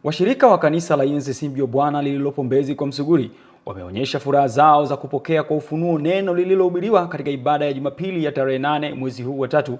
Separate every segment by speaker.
Speaker 1: Washirika wa kanisa la INCC Bwana lililopo Mbezi kwa Msuguri wameonyesha furaha zao za kupokea kwa ufunuo neno lililohubiriwa katika ibada ya Jumapili ya tarehe 8 mwezi huu wa 3.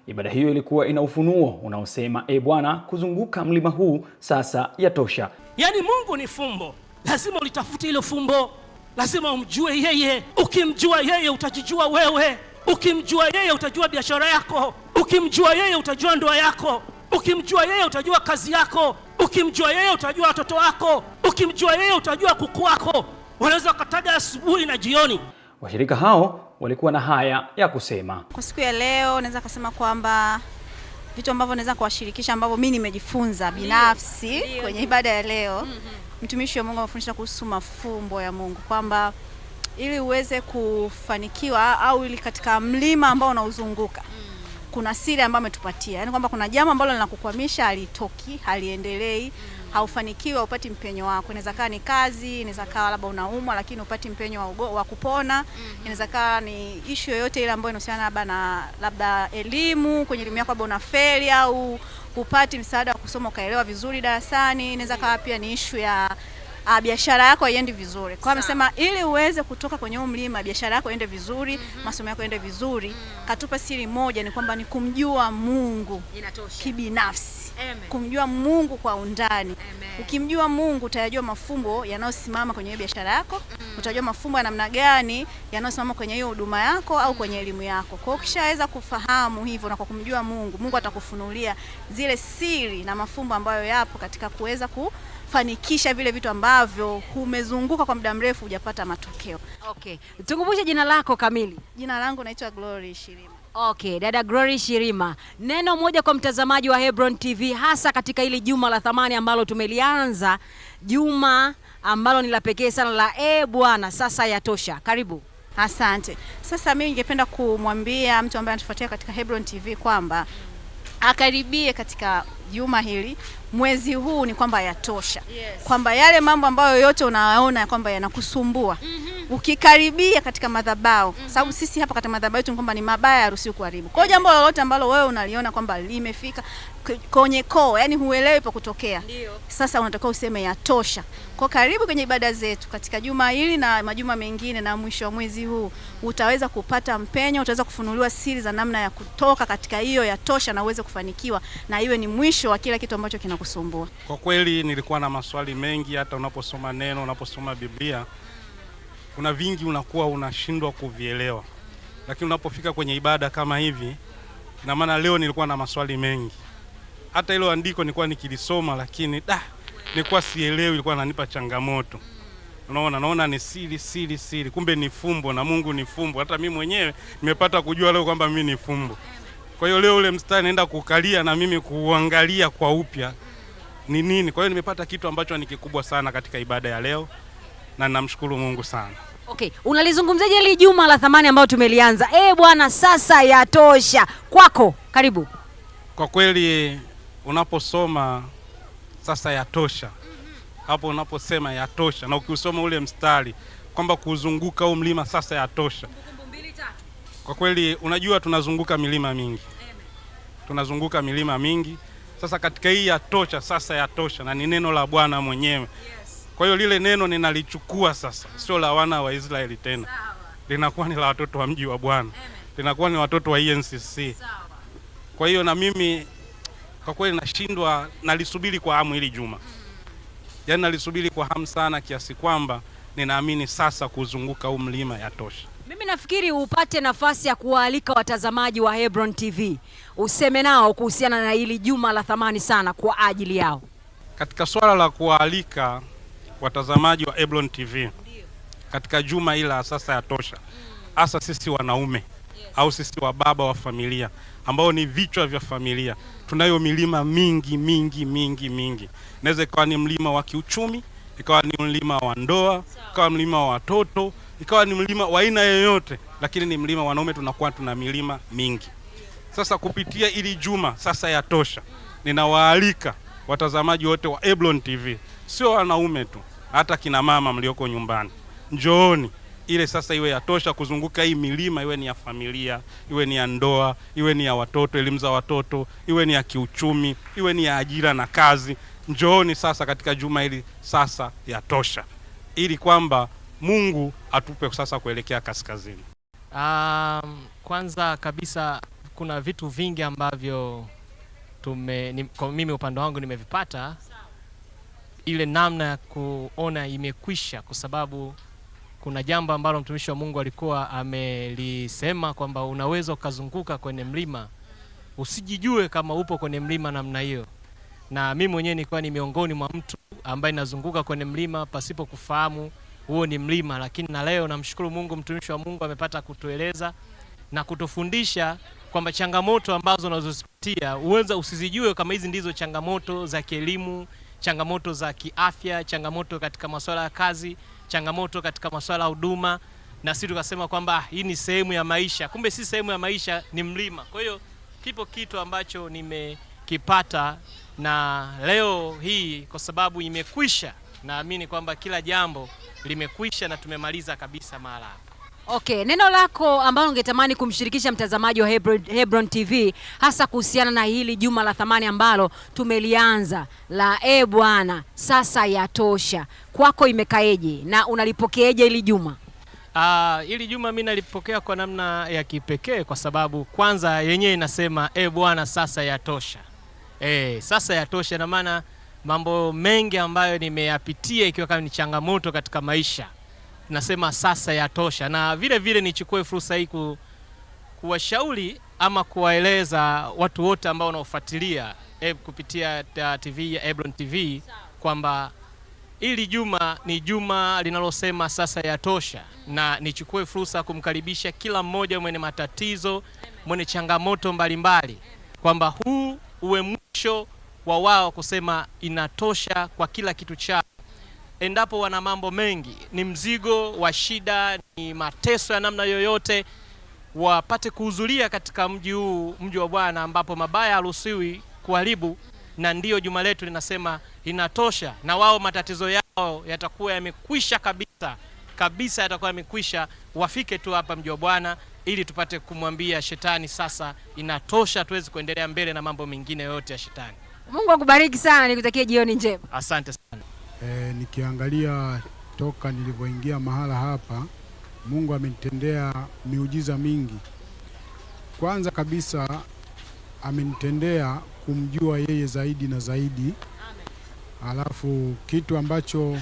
Speaker 1: Ibada hiyo ilikuwa ina ufunuo unaosema, Bwana, kuzunguka mlima huu sasa yatosha.
Speaker 2: Yaani Mungu ni fumbo, lazima ulitafute hilo fumbo, lazima umjue yeye. Ukimjua yeye utajijua wewe, ukimjua yeye utajua biashara yako, ukimjua yeye utajua ndoa yako, ukimjua yeye utajua kazi yako, ukimjua yeye utajua watoto wako, ukimjua yeye utajua kuku wako. Wanaweza wakataga asubuhi na jioni.
Speaker 1: Washirika hao walikuwa na haya ya kusema.
Speaker 3: Kwa siku ya leo naweza kusema kwamba vitu ambavyo naweza kuwashirikisha ambavyo mimi nimejifunza binafsi kwenye ibada ya leo. Mtumishi wa Mungu amefundisha kuhusu mafumbo ya Mungu, kwamba ili uweze kufanikiwa au ili katika mlima ambao unauzunguka kuna siri ambayo ametupatia. Yaani kwamba kuna jambo ambalo linakukwamisha, halitoki, haliendelei, haufanikiwi, upati mpenyo wako. Inaweza kuwa ni kazi, inaweza kuwa labda unaumwa lakini upati mpenyo wa kupona. Inaweza kuwa ni issue yoyote ile ambayo inahusiana labda elimu, kwenye elimu yako labda unafeli au upati msaada wa kusoma ukaelewa vizuri darasani. Inaweza kuwa pia ni issue ya biashara yako haiendi vizuri. Kwa amesema ili uweze kutoka kwenye mlima, biashara yako iende vizuri, masomo yako iende vizuri, katupa siri moja, ni kwamba ni kumjua Mungu kibinafsi. Kumjua Mungu kwa undani. Ukimjua Mungu utajua mafumbo yanayosimama kwenye biashara yako, utajua mafumbo ya namna gani yanayosimama kwenye hiyo huduma yako au kwenye elimu yako. Kwa hiyo ukishaweza kufahamu hivyo na kwa kumjua Mungu, Mungu atakufunulia zile siri na mafumbo ambayo yapo katika kuweza kufanikisha vile vitu ambavyo umezunguka kwa muda mrefu hujapata matokeo.
Speaker 4: Okay. Tukumbushe jina lako kamili.
Speaker 3: Jina langu naitwa Glory Shirima.
Speaker 4: Okay, dada Glory Shirima. Neno moja kwa mtazamaji wa Hebron TV, hasa katika hili juma la thamani ambalo tumelianza, juma ambalo ni la pekee sana la Bwana sasa yatosha. Karibu.
Speaker 3: Asante. Sasa mimi ningependa kumwambia mtu ambaye anatufuatia katika Hebron TV kwamba akaribie katika juma hili, mwezi huu, ni kwamba yatosha. Kwamba yale mambo ambayo yote unaona kwamba yanakusumbua, ukikaribia katika madhabahu, sababu sisi hapa katika madhabahu yetu ni kwamba ni mabaya haruhusiwi kuharibu. Kwa jambo lolote ambalo wewe unaliona kwamba limefika kwenye koo, yani huelewi pa kutokea, sasa unatakiwa useme yatosha. Kwa karibu kwenye ibada zetu katika juma hili na majuma mengine, na mwisho wa mwezi huu utaweza kupata mpenyo, utaweza kufunuliwa siri za namna ya kutoka katika hiyo yatosha na uweze kufanikiwa na iwe ni mwisho wa kila kitu ambacho kinakusumbua.
Speaker 5: Kwa kweli nilikuwa na maswali mengi, hata unaposoma neno, unaposoma Biblia kuna vingi unakuwa unashindwa kuvielewa. Lakini unapofika kwenye ibada kama hivi, ina maana leo nilikuwa na maswali mengi. Hata hilo andiko nilikuwa nikilisoma lakini nilikuwa sielewi, ilikuwa inanipa changamoto. Naona ni siri, kumbe ni fumbo, na Mungu ni fumbo. Hata mimi mwenyewe nimepata kujua leo kwamba mimi ni fumbo. Kwa hiyo leo ule mstari naenda kukalia na mimi kuangalia kwa upya ni nini. Kwa hiyo nimepata kitu ambacho ni kikubwa sana katika ibada ya leo, na namshukuru Mungu sana.
Speaker 4: Okay, unalizungumzaje hili juma la thamani ambalo tumelianza? Bwana sasa yatosha. Kwako, karibu.
Speaker 5: Kwa kweli unaposoma sasa yatosha, hapo unaposema yatosha na ukiusoma ule mstari kwamba kuzunguka huu mlima sasa yatosha. Kwa kweli unajua tunazunguka milima mingi. Tunazunguka milima mingi. Sasa katika hii yatosha, sasa yatosha, na ni neno la Bwana mwenyewe. Kwa hiyo lile neno ninalichukua sasa, sio la wana wa Israeli tena. Linakuwa ni la watoto wa mji wa Bwana. Linakuwa ni watoto wa INCC. Kwa hiyo na mimi kwa kweli nalisubiri kwa hamu hili juma. Yaani nalisubiri kwa hamu sana kiasi kwamba ninaamini sasa kuzunguka huu mlima yatosha.
Speaker 4: Mimi nafikiri upate nafasi ya kuwaalika watazamaji wa Hebron TV, useme nao kuhusiana na hili juma la thamani sana kwa ajili yao.
Speaker 5: Katika swala la kuwaalika watazamaji wa Hebron TV katika juma ila sasa yatosha, hasa sisi wanaume au sisi wa baba wa familia ambao ni vichwa vya familia, tunayo milima mingi. Inaweza ikawa ni mlima wa kiuchumi, ikawa ni mlima wa ndoa, ikawa mlima wa watoto, ikawa ni mlima wa aina yoyote, lakini ni mlima wanaume, tunakuwa tuna milima mingi. Sasa kupitia ili juma sasa yatosha, ninawaalika watazamaji wote wa Hebron TV, sio wanaume tu, hata kina mama mlioko nyumbani, njooni ile sasa iwe yatosha kuzunguka hii milima, iwe ni ya familia, iwe ni ya ndoa, iwe ni ya watoto, elimu za watoto, iwe ni ya kiuchumi, iwe ni ya ajira na kazi. njooni sasa katika juma hili sasa yatosha, ili kwamba Mungu atupe sasa kuelekea kaskazini.
Speaker 6: Kwanza kabisa kuna vitu vingi ambavyo kwa mimi upande wangu nimevipata, ile namna ya kuona imekwisha, kwa sababu kuna jambo ambalo mtumishi wa Mungu alikuwa amelisema kwamba unaweza ukazunguka kwenye mlima usijijue kama upo kwenye mlima namna hiyo. Na mimi mwenyewe nilikuwa ni miongoni mwa mtu ambaye nazunguka kwenye mlima pasipo kufahamu huo ni mlima, lakini na leo namshukuru Mungu, mtumishi wa Mungu amepata kutueleza na kutufundisha kwamba changamoto ambazo unazozipitia uweza usizijue kama hizi ndizo changamoto za kielimu, changamoto za kiafya, changamoto katika masuala ya kazi, changamoto katika masuala ya huduma, na sisi tukasema kwamba hii ni sehemu ya maisha. Kumbe si sehemu ya maisha, ni mlima. Kwa hiyo kipo kitu ambacho nimekipata, na leo hii kwa sababu imekwisha, naamini kwamba kila jambo limekwisha na tumemaliza kabisa mahala hapa.
Speaker 4: Okay, neno lako ambalo ungetamani kumshirikisha mtazamaji wa Hebron TV hasa kuhusiana na hili juma la thamani ambalo tumelianza la Bwana sasa yatosha, kwako imekaeje na unalipokeaje hili juma?
Speaker 6: Hili juma mimi nalipokea kwa namna ya kipekee, kwa sababu kwanza yenyewe inasema Bwana sasa yatosha. Sasa yatosha, na maana mambo mengi ambayo nimeyapitia ikiwa kama ni changamoto katika maisha, nasema sasa yatosha. Na vile vile nichukue fursa hii kuwashauri ama kuwaeleza watu wote ambao wanaofuatilia kupitia TV ya Hebron TV kwamba hili juma ni juma linalosema sasa yatosha, na nichukue fursa kumkaribisha kila mmoja mwenye matatizo, mwenye changamoto mbalimbali, kwamba huu uwe mwisho wa wao kusema inatosha kwa kila kitu chao. Endapo wana mambo mengi, ni mzigo wa shida, ni mateso ya namna yoyote, wapate kuhudhuria katika mji huu, mji wa Bwana, ambapo mabaya haruhusiwi kuharibu, na ndiyo juma letu linasema inatosha, na wao matatizo yao yatakuwa yamekwisha kabisa, yatakuwa yamekwisha. Wafike tu hapa mji wa Bwana ili tupate kumwambia shetani sasa inatosha, tuweze kuendelea mbele na mambo mengine yote ya shetani.
Speaker 4: Mungu akubariki sana, nikutakie jioni njema.
Speaker 6: Asante sana.
Speaker 7: Nikiangalia toka nilivyoingia mahala hapa, Mungu amenitendea miujiza mingi. Kwanza kabisa amenitendea kumjua yeye zaidi na zaidi. Alafu kitu ambacho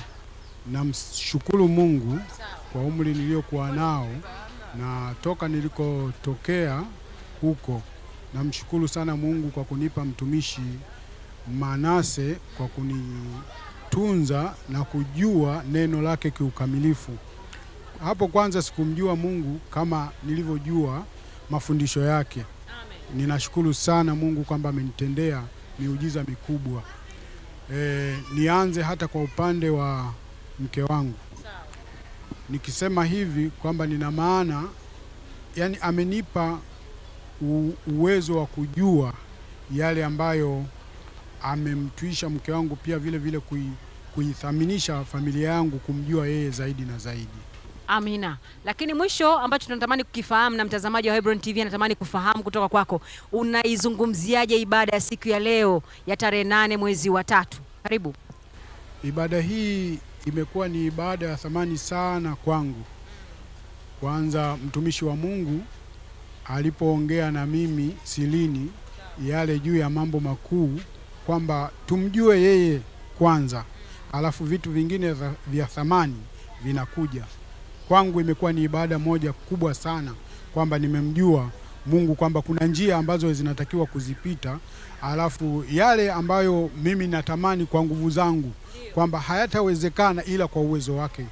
Speaker 7: namshukuru Mungu kwa umri niliokuwa nao na toka nilikotokea huko, namshukuru sana Mungu kwa kunipa mtumishi Manase, kwa kunitunza na kujua neno lake kiukamilifu. Hapo kwanza sikumjua Mungu kama nilivyojua mafundisho yake. Amen. Ninashukuru sana Mungu kwamba amenitendea miujiza mikubwa. Nianze hata kwa upande wa mke wangu. Nikisema hivi kwamba nina maana, yani amenipa uwezo wa kujua yale ambayo amemtuisha mke wangu, pia vile vile kuithaminisha familia yangu, kumjua yeye zaidi na zaidi.
Speaker 4: Amina. Lakini mwisho ambacho tunatamani kukifahamu na mtazamaji wa Hebron TV anatamani kufahamu kutoka kwako, unaizungumziaje ibada ya siku ya leo ya tarehe 8 mwezi wa 3? Karibu.
Speaker 7: Ibada hii imekuwa ni ibada ya thamani sana kwangu. Kwanza mtumishi wa Mungu alipoongea na mimi silini yale juu ya mambo makuu, kwamba tumjue yeye kwanza, alafu vitu vingine vya thamani vinakuja. Kwangu imekuwa ni ibada moja kubwa sana, kwamba nimemjua Mungu, kwamba kuna njia ambazo zinatakiwa kuzipita, alafu yale ambayo mimi natamani kwa nguvu zangu kwamba hayatawezekana ila kwa uwezo wake.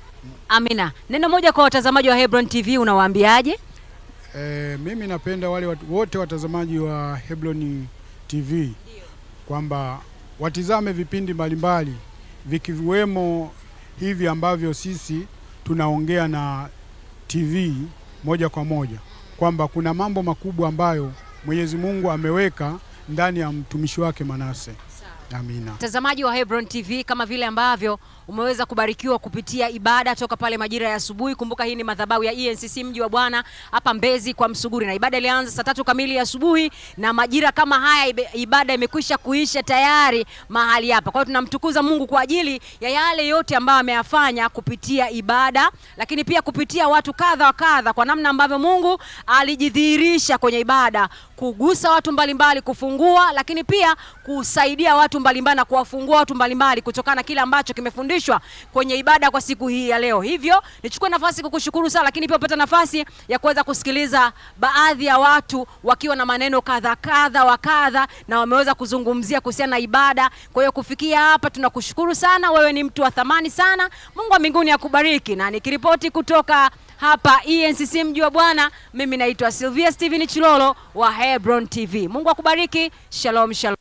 Speaker 4: Amina. Neno moja kwa watazamaji wa Hebron TV unawaambiaje?
Speaker 7: Mimi napenda wale wote watazamaji wa Hebron TV kwamba watizame vipindi mbalimbali vikiwemo hivi ambavyo sisi tunaongea na TV moja kwa moja, kwamba kuna mambo makubwa ambayo Mwenyezi Mungu ameweka ndani ya mtumishi wake Manase. Amina.
Speaker 4: Mtazamaji wa Hebron TV, kama vile ambavyo umeweza kubarikiwa kupitia ibada toka pale majira ya asubuhi. Kumbuka hii ni madhabahu ya ENCC Mji wa Bwana hapa Mbezi kwa Msuguri, na ibada ilianza saa 3 kamili ya asubuhi, na majira kama haya ibada imekwisha kuisha tayari mahali hapa. Kwa hiyo tunamtukuza Mungu kwa ajili ya yale yote ambayo ameyafanya kupitia ibada, lakini pia kupitia watu kadha wa kadha, kwa namna ambavyo Mungu alijidhihirisha kwenye ibada, kugusa watu mbalimbali, kufungua, lakini pia kusaidia watu mbalimbali na kuwafungua watu mbalimbali kutokana na kile ambacho kimefundishwa kwenye ibada kwa siku hii ya leo. Hivyo nichukue nafasi kukushukuru sana, lakini pia upata nafasi ya kuweza kusikiliza baadhi ya watu wakiwa na maneno kadha wa kadha, na wameweza kuzungumzia kuhusiana na ibada. Kwa hiyo kufikia hapa tunakushukuru sana, wewe ni mtu wa thamani sana. Mungu wa mbinguni akubariki, na nikiripoti kutoka hapa ENCC Mji wa Bwana, mimi naitwa Sylvia Steven Chilolo wa Hebron TV. Mungu akubariki. Shalom shalom.